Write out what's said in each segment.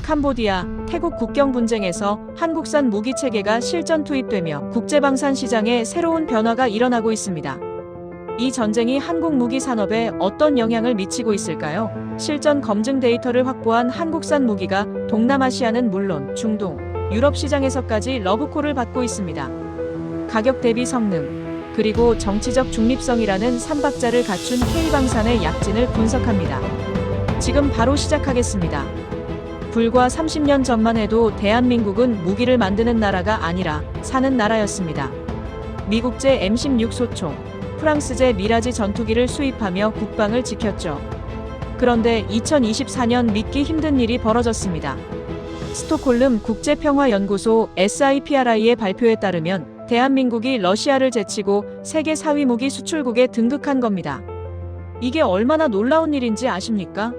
캄보디아, 태국 국경 분쟁에서 한국산 무기 체계가 실전 투입되며 국제방산 시장에 새로운 변화가 일어나고 있습니다. 이 전쟁이 한국 무기 산업에 어떤 영향을 미치고 있을까요? 실전 검증 데이터를 확보한 한국산 무기가 동남아시아는 물론 중동, 유럽 시장에서까지 러브콜을 받고 있습니다. 가격 대비 성능, 그리고 정치적 중립성이라는 3박자를 갖춘 K방산의 약진을 분석합니다. 지금 바로 시작하겠습니다. 불과 30년 전만 해도 대한민국은 무기를 만드는 나라가 아니라 사는 나라였습니다. 미국제 M16 소총, 프랑스제 미라지 전투기를 수입하며 국방을 지켰죠. 그런데 2024년 믿기 힘든 일이 벌어졌습니다. 스톡홀름 국제평화연구소 SIPRI의 발표에 따르면 대한민국이 러시아를 제치고 세계 4위 무기 수출국에 등극한 겁니다. 이게 얼마나 놀라운 일인지 아십니까?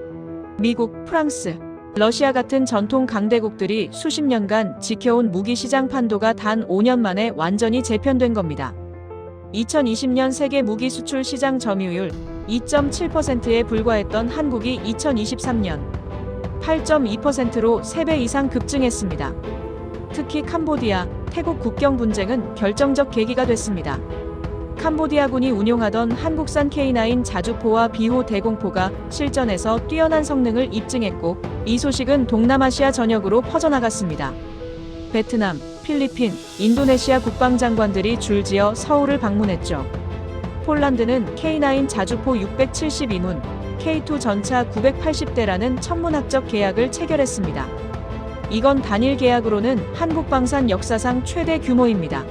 미국, 프랑스, 러시아 같은 전통 강대국들이 수십 년간 지켜온 무기 시장 판도가 단 5년 만에 완전히 재편된 겁니다. 2020년 세계 무기 수출 시장 점유율 2.7%에 불과했던 한국이 2023년 8.2%로 3배 이상 급증했습니다. 특히 캄보디아, 태국 국경 분쟁은 결정적 계기가 됐습니다. 캄보디아군이 운용하던 한국산 K9 자주포와 비호 대공포가 실전에서 뛰어난 성능을 입증했고, 이 소식은 동남아시아 전역으로 퍼져나갔습니다. 베트남, 필리핀, 인도네시아 국방장관들이 줄지어 서울을 방문했죠. 폴란드는 K9 자주포 672문, K2 전차 980대라는 천문학적 계약을 체결했습니다. 이건 단일 계약으로는 한국방산 역사상 최대 규모입니다.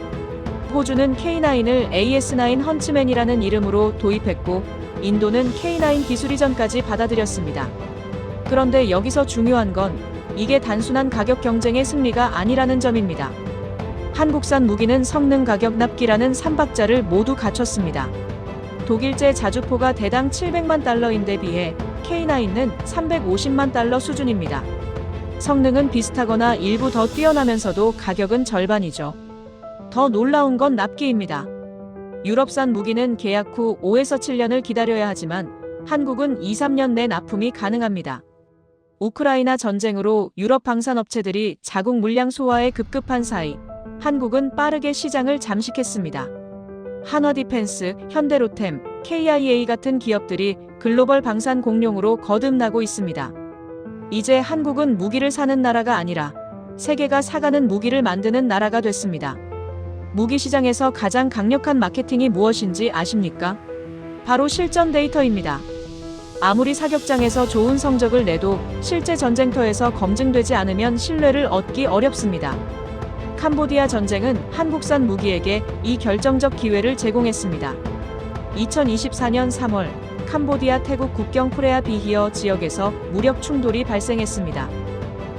호주는 K9을 AS9 헌츠맨이라는 이름으로 도입했고, 인도는 K9 기술 이전까지 받아들였습니다. 그런데 여기서 중요한 건 이게 단순한 가격 경쟁의 승리가 아니라는 점입니다. 한국산 무기는 성능, 가격, 납기라는 3박자를 모두 갖췄습니다. 독일제 자주포가 대당 700만 달러인데 비해 K9는 350만 달러 수준입니다. 성능은 비슷하거나 일부 더 뛰어나면서도 가격은 절반이죠. 더 놀라운 건 납기입니다. 유럽산 무기는 계약 후 5에서 7년을 기다려야 하지만 한국은 2-3년 내 납품이 가능합니다. 우크라이나 전쟁으로 유럽 방산업체들이 자국 물량 소화에 급급한 사이 한국은 빠르게 시장을 잠식했습니다. 한화디펜스, 현대로템, KIA 같은 기업들이 글로벌 방산 공룡으로 거듭나고 있습니다. 이제 한국은 무기를 사는 나라가 아니라 세계가 사가는 무기를 만드는 나라가 됐습니다. 무기 시장에서 가장 강력한 마케팅이 무엇인지 아십니까? 바로 실전 데이터입니다. 아무리 사격장에서 좋은 성적을 내도 실제 전쟁터에서 검증되지 않으면 신뢰를 얻기 어렵습니다. 캄보디아 전쟁은 한국산 무기에게 이 결정적 기회를 제공했습니다. 2024년 3월, 캄보디아 태국 국경 프레아 비히어 지역에서 무력 충돌이 발생했습니다.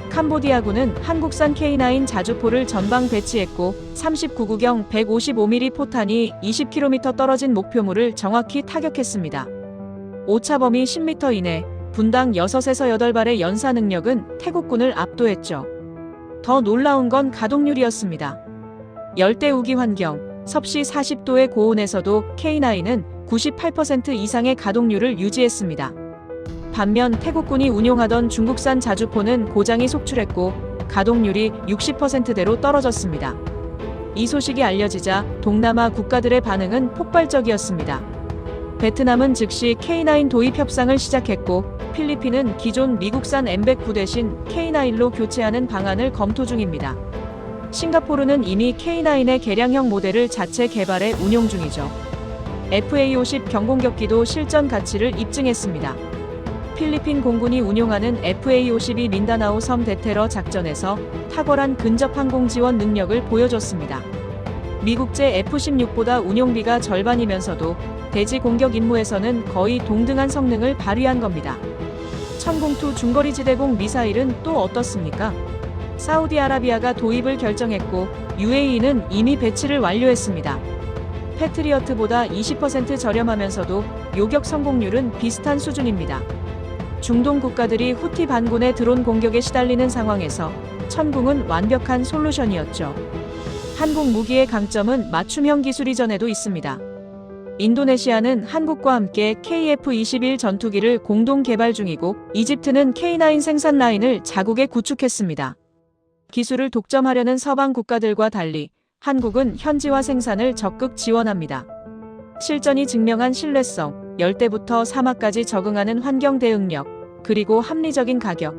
캄보디아군은 한국산 K9 자주포를 전방 배치했고 39구경 155mm 포탄이 20km 떨어진 목표물을 정확히 타격했습니다. 오차범위 10m 이내, 분당 6에서 8발의 연사 능력은 태국군을 압도했죠. 더 놀라운 건 가동률이었습니다. 열대우기 환경, 섭씨 40도의 고온에서도 K9은 98% 이상의 가동률을 유지했습니다. 반면 태국군이 운용하던 중국산 자주포는 고장이 속출했고 가동률이 60%대로 떨어졌습니다. 이 소식이 알려지자 동남아 국가들의 반응은 폭발적이었습니다. 베트남은 즉시 K9 도입 협상을 시작했고, 필리핀은 기존 미국산 M109 대신 K9로 교체하는 방안을 검토 중입니다. 싱가포르는 이미 K9의 개량형 모델을 자체 개발해 운용 중이죠. FA-50 경공격기도 실전 가치를 입증했습니다. 필리핀 공군이 운용하는 FA-52 민다나오 섬 대테러 작전에서 탁월한 근접 항공 지원 능력을 보여줬습니다. 미국제 F-16보다 운용비가 절반이면서도 대지 공격 임무에서는 거의 동등한 성능을 발휘한 겁니다. 천공투 중거리 지대공 미사일은 또 어떻습니까? 사우디아라비아가 도입을 결정했고 UAE는 이미 배치를 완료했습니다. 패트리어트보다 20% 저렴하면서도 요격 성공률은 비슷한 수준입니다. 중동 국가들이 후티 반군의 드론 공격에 시달리는 상황에서 천궁은 완벽한 솔루션이었죠. 한국 무기의 강점은 맞춤형 기술 이전에도 있습니다. 인도네시아는 한국과 함께 KF-21 전투기를 공동 개발 중이고 이집트는 K9 생산 라인을 자국에 구축했습니다. 기술을 독점하려는 서방 국가들과 달리 한국은 현지화 생산을 적극 지원합니다. 실전이 증명한 신뢰성, 열대부터 사막까지 적응하는 환경 대응력, 그리고 합리적인 가격.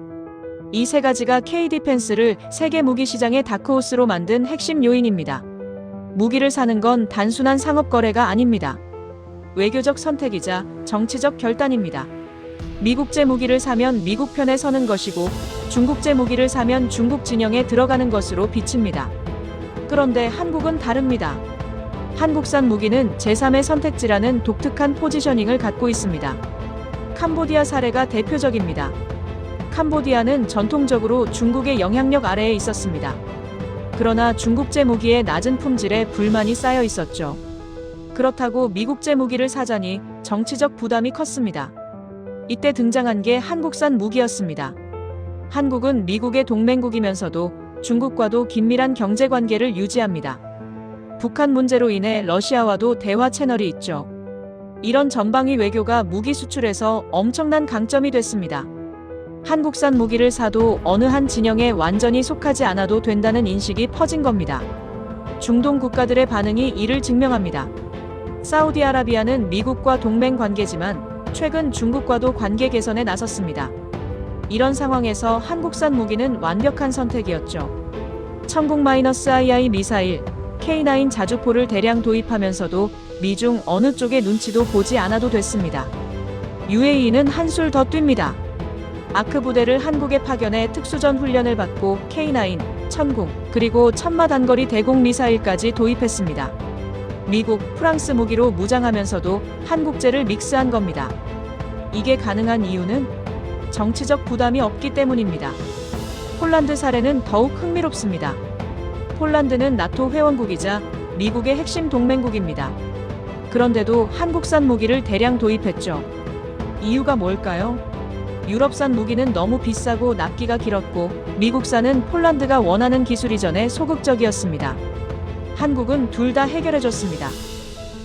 이 세 가지가 K-디펜스를 세계 무기 시장의 다크호스로 만든 핵심 요인입니다. 무기를 사는 건 단순한 상업 거래가 아닙니다. 외교적 선택이자 정치적 결단입니다. 미국제 무기를 사면 미국 편에 서는 것이고 중국제 무기를 사면 중국 진영에 들어가는 것으로 비칩니다. 그런데 한국은 다릅니다. 한국산 무기는 제3의 선택지라는 독특한 포지셔닝을 갖고 있습니다. 캄보디아 사례가 대표적입니다. 캄보디아는 전통적으로 중국의 영향력 아래에 있었습니다. 그러나 중국제 무기의 낮은 품질에 불만이 쌓여 있었죠. 그렇다고 미국제 무기를 사자니 정치적 부담이 컸습니다. 이때 등장한 게 한국산 무기였습니다. 한국은 미국의 동맹국이면서도 중국과도 긴밀한 경제관계를 유지합니다. 북한 문제로 인해 러시아와도 대화 채널이 있죠. 이런 전방위 외교가 무기 수출에서 엄청난 강점이 됐습니다. 한국산 무기를 사도 어느 한 진영에 완전히 속하지 않아도 된다는 인식이 퍼진 겁니다. 중동 국가들의 반응이 이를 증명합니다. 사우디아라비아는 미국과 동맹 관계지만 최근 중국과도 관계 개선에 나섰습니다. 이런 상황에서 한국산 무기는 완벽한 선택이었죠. 천국-II 미사일, K9 자주포를 대량 도입하면서도 미중 어느 쪽의 눈치도 보지 않아도 됐습니다. UAE는 한술 더 뜁니다. 아크 부대를 한국에 파견해 특수전 훈련을 받고 K9, 천궁, 그리고 천마 단거리 대공 미사일까지 도입했습니다. 미국, 프랑스 무기로 무장하면서도 한국제를 믹스한 겁니다. 이게 가능한 이유는 정치적 부담이 없기 때문입니다. 폴란드 사례는 더욱 흥미롭습니다. 폴란드는 나토 회원국이자 미국의 핵심 동맹국입니다. 그런데도 한국산 무기를 대량 도입했죠. 이유가 뭘까요? 유럽산 무기는 너무 비싸고 납기가 길었고 미국산은 폴란드가 원하는 기술 이전에 소극적이었습니다. 한국은 둘 다 해결해줬습니다.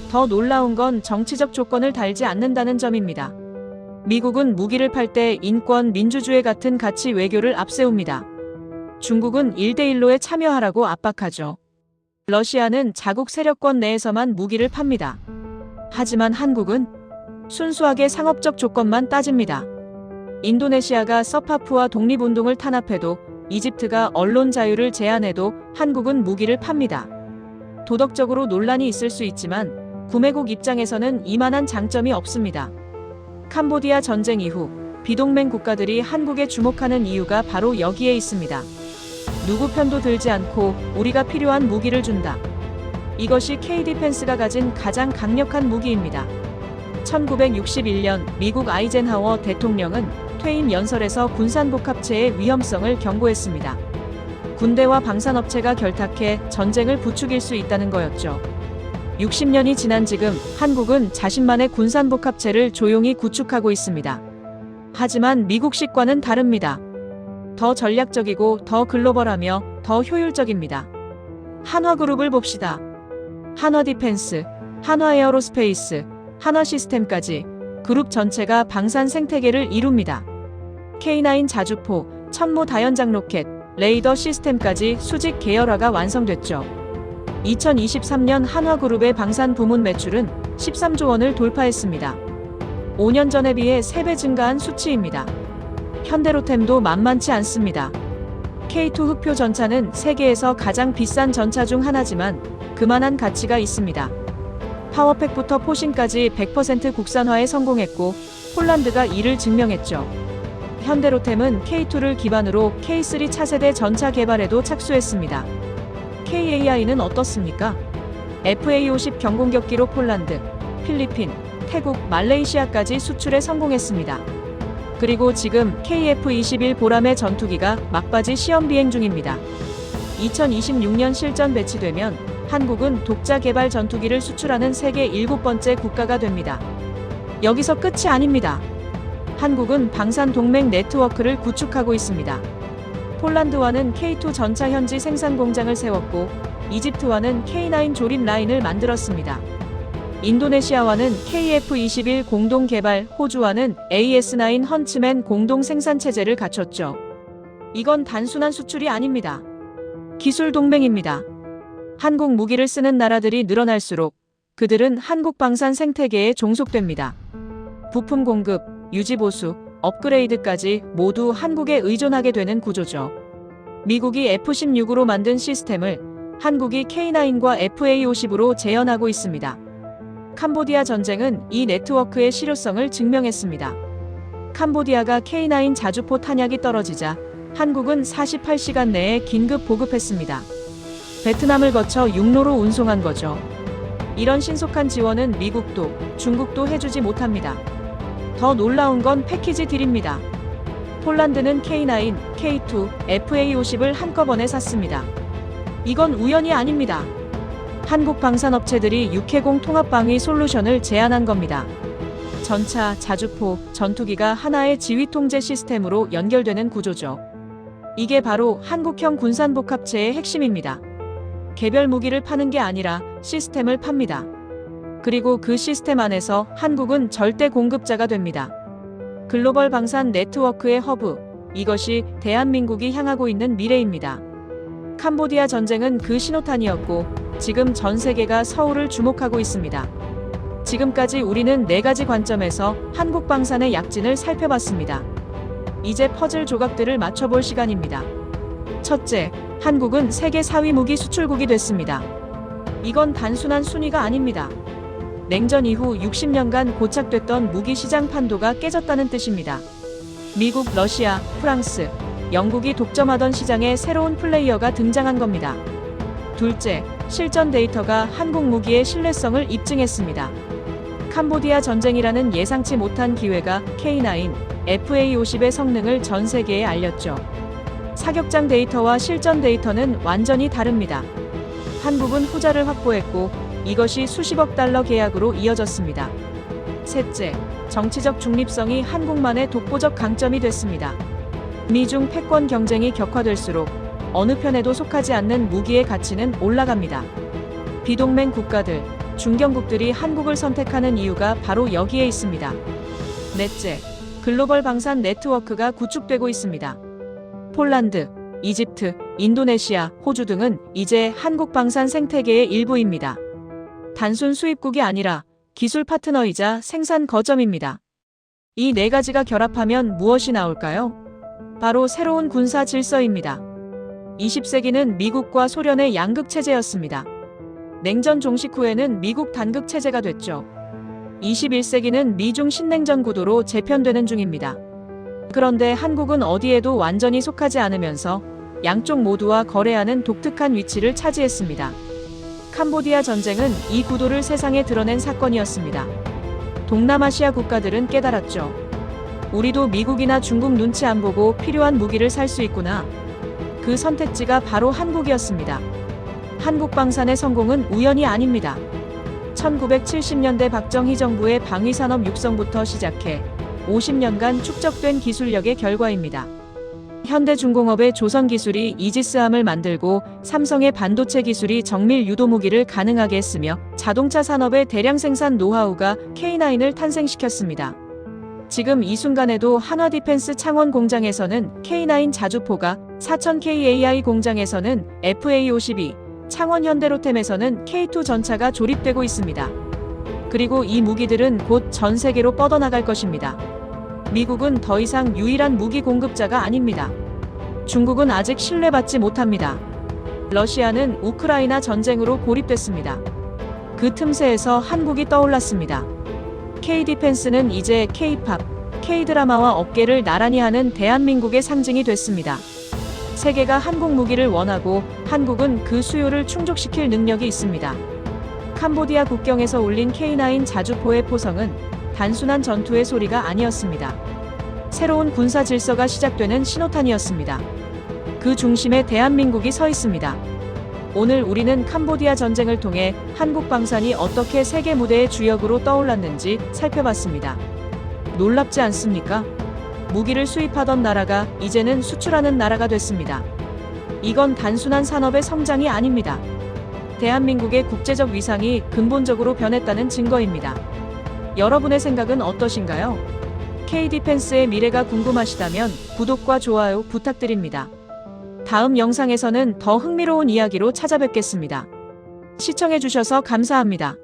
더 놀라운 건 정치적 조건을 달지 않는다는 점입니다. 미국은 무기를 팔 때 인권, 민주주의 같은 가치 외교를 앞세웁니다. 중국은 1대1로에 참여하라고 압박하죠. 러시아는 자국 세력권 내에서만 무기를 팝니다. 하지만 한국은 순수하게 상업적 조건만 따집니다. 인도네시아가 서파프와 독립운동을 탄압해도 이집트가 언론 자유를 제한해도 한국은 무기를 팝니다. 도덕적으로 논란이 있을 수 있지만 구매국 입장에서는 이만한 장점이 없습니다. 캄보디아 전쟁 이후 비동맹 국가들이 한국에 주목하는 이유가 바로 여기에 있습니다. 누구 편도 들지 않고 우리가 필요한 무기를 준다. 이것이 K-디펜스가 가진 가장 강력한 무기입니다. 1961년 미국 아이젠하워 대통령은 퇴임 연설에서 군산복합체의 위험성을 경고했습니다. 군대와 방산업체가 결탁해 전쟁을 부추길 수 있다는 거였죠. 60년이 지난 지금 한국은 자신만의 군산복합체를 조용히 구축하고 있습니다. 하지만 미국식과는 다릅니다. 더 전략적이고 더 글로벌하며 더 효율적입니다. 한화그룹을 봅시다. 한화디펜스, 한화에어로스페이스, 한화시스템까지 그룹 전체가 방산 생태계를 이룹니다. K9 자주포, 천무 다연장 로켓, 레이더 시스템까지 수직 계열화가 완성됐죠. 2023년 한화그룹의 방산 부문 매출은 13조 원을 돌파했습니다. 5년 전에 비해 3배 증가한 수치입니다. 현대로템도 만만치 않습니다. K2 흑표 전차는 세계에서 가장 비싼 전차 중 하나지만 그만한 가치가 있습니다. 파워팩부터 포신까지 100% 국산화에 성공했고 폴란드가 이를 증명했죠. 현대로템은 K2를 기반으로 K3 차세대 전차 개발에도 착수했습니다. KAI는 어떻습니까? FA50 경공격기로 폴란드, 필리핀, 태국, 말레이시아까지 수출에 성공했습니다. 그리고 지금 KF-21 보람의 전투기가 막바지 시험 비행 중입니다. 2026년 실전 배치되면 한국은 독자 개발 전투기를 수출하는 세계 7번째 국가가 됩니다. 여기서 끝이 아닙니다. 한국은 방산 동맹 네트워크를 구축하고 있습니다. 폴란드와는 K2 전차 현지 생산 공장을 세웠고 이집트와는 K9 조립 라인을 만들었습니다. 인도네시아와는 KF-21 공동 개발, 호주와는 AS9 헌츠맨 공동 생산 체제를 갖췄죠. 이건 단순한 수출이 아닙니다. 기술 동맹입니다. 한국 무기를 쓰는 나라들이 늘어날수록 그들은 한국 방산 생태계에 종속됩니다. 부품 공급, 유지 보수, 업그레이드까지 모두 한국에 의존하게 되는 구조죠. 미국이 F-16으로 만든 시스템을 한국이 K9과 FA-50으로 재현하고 있습니다. 캄보디아 전쟁은 이 네트워크의 실효성을 증명했습니다. 캄보디아가 K9 자주포 탄약이 떨어지자 한국은 48시간 내에 긴급 보급했습니다. 베트남을 거쳐 육로로 운송한 거죠. 이런 신속한 지원은 미국도 중국도 해주지 못합니다. 더 놀라운 건 패키지 딜입니다. 폴란드는 K9, K2, FA-50을 한꺼번에 샀습니다. 이건 우연이 아닙니다. 한국 방산업체들이 육해공 통합방위 솔루션을 제안한 겁니다. 전차, 자주포, 전투기가 하나의 지휘통제 시스템으로 연결되는 구조죠. 이게 바로 한국형 군산복합체의 핵심입니다. 개별 무기를 파는 게 아니라 시스템을 팝니다. 그리고 그 시스템 안에서 한국은 절대 공급자가 됩니다. 글로벌 방산 네트워크의 허브, 이것이 대한민국이 향하고 있는 미래입니다. 캄보디아 전쟁은 그 신호탄이었고 지금 전 세계가 서울을 주목하고 있습니다. 지금까지 우리는 4가지 관점에서 한국 방산의 약진을 살펴봤습니다. 이제 퍼즐 조각들을 맞춰볼 시간입니다. 첫째, 한국은 세계 4위 무기 수출국이 됐습니다. 이건 단순한 순위가 아닙니다. 냉전 이후 60년간 고착됐던 무기 시장 판도가 깨졌다는 뜻입니다. 미국, 러시아, 프랑스, 영국이 독점하던 시장에 새로운 플레이어가 등장한 겁니다. 둘째, 실전 데이터가 한국 무기의 신뢰성을 입증했습니다. 캄보디아 전쟁이라는 예상치 못한 기회가 K9, FA-50의 성능을 전 세계에 알렸죠. 사격장 데이터와 실전 데이터는 완전히 다릅니다. 한국은 후자를 확보했고 이것이 수십억 달러 계약으로 이어졌습니다. 셋째, 정치적 중립성이 한국만의 독보적 강점이 됐습니다. 미중 패권 경쟁이 격화될수록 어느 편에도 속하지 않는 무기의 가치는 올라갑니다. 비동맹 국가들, 중견국들이 한국을 선택하는 이유가 바로 여기에 있습니다. 넷째, 글로벌 방산 네트워크가 구축되고 있습니다. 폴란드, 이집트, 인도네시아, 호주 등은 이제 한국 방산 생태계의 일부입니다. 단순 수입국이 아니라 기술 파트너이자 생산 거점입니다. 이 4가지가 결합하면 무엇이 나올까요? 바로 새로운 군사 질서입니다. 20세기는 미국과 소련의 양극 체제였습니다. 냉전 종식 후에는 미국 단극 체제가 됐죠. 21세기는 미중 신냉전 구도로 재편되는 중입니다. 그런데 한국은 어디에도 완전히 속하지 않으면서 양쪽 모두와 거래하는 독특한 위치를 차지했습니다. 캄보디아 전쟁은 이 구도를 세상에 드러낸 사건이었습니다. 동남아시아 국가들은 깨달았죠. 우리도 미국이나 중국 눈치 안 보고 필요한 무기를 살 수 있구나. 그 선택지가 바로 한국이었습니다. 한국 방산의 성공은 우연이 아닙니다. 1970년대 박정희 정부의 방위산업 육성부터 시작해 50년간 축적된 기술력의 결과입니다. 현대중공업의 조선기술이 이지스함을 만들고 삼성의 반도체 기술이 정밀 유도무기를 가능하게 했으며 자동차 산업의 대량 생산 노하우가 K9을 탄생시켰습니다. 지금 이 순간에도 한화디펜스 창원 공장에서는 K9 자주포가, 사천KAI 공장에서는 FA-52, 창원 현대로템에서는 K2 전차가 조립되고 있습니다. 그리고 이 무기들은 곧 전 세계로 뻗어나갈 것입니다. 미국은 더 이상 유일한 무기 공급자가 아닙니다. 중국은 아직 신뢰받지 못합니다. 러시아는 우크라이나 전쟁으로 고립됐습니다. 그 틈새에서 한국이 떠올랐습니다. K-디펜스는 이제 K-팝, K-드라마와 어깨를 나란히 하는 대한민국의 상징이 됐습니다. 세계가 한국 무기를 원하고 한국은 그 수요를 충족시킬 능력이 있습니다. 캄보디아 국경에서 울린 K9 자주포의 포성은 단순한 전투의 소리가 아니었습니다. 새로운 군사 질서가 시작되는 신호탄이었습니다. 그 중심에 대한민국이 서 있습니다. 오늘 우리는 캄보디아 전쟁을 통해 한국 방산이 어떻게 세계 무대의 주역으로 떠올랐는지 살펴봤습니다. 놀랍지 않습니까? 무기를 수입하던 나라가 이제는 수출하는 나라가 됐습니다. 이건 단순한 산업의 성장이 아닙니다. 대한민국의 국제적 위상이 근본적으로 변했다는 증거입니다. 여러분의 생각은 어떠신가요? K-디펜스의 미래가 궁금하시다면 구독과 좋아요 부탁드립니다. 다음 영상에서는 더 흥미로운 이야기로 찾아뵙겠습니다. 시청해주셔서 감사합니다.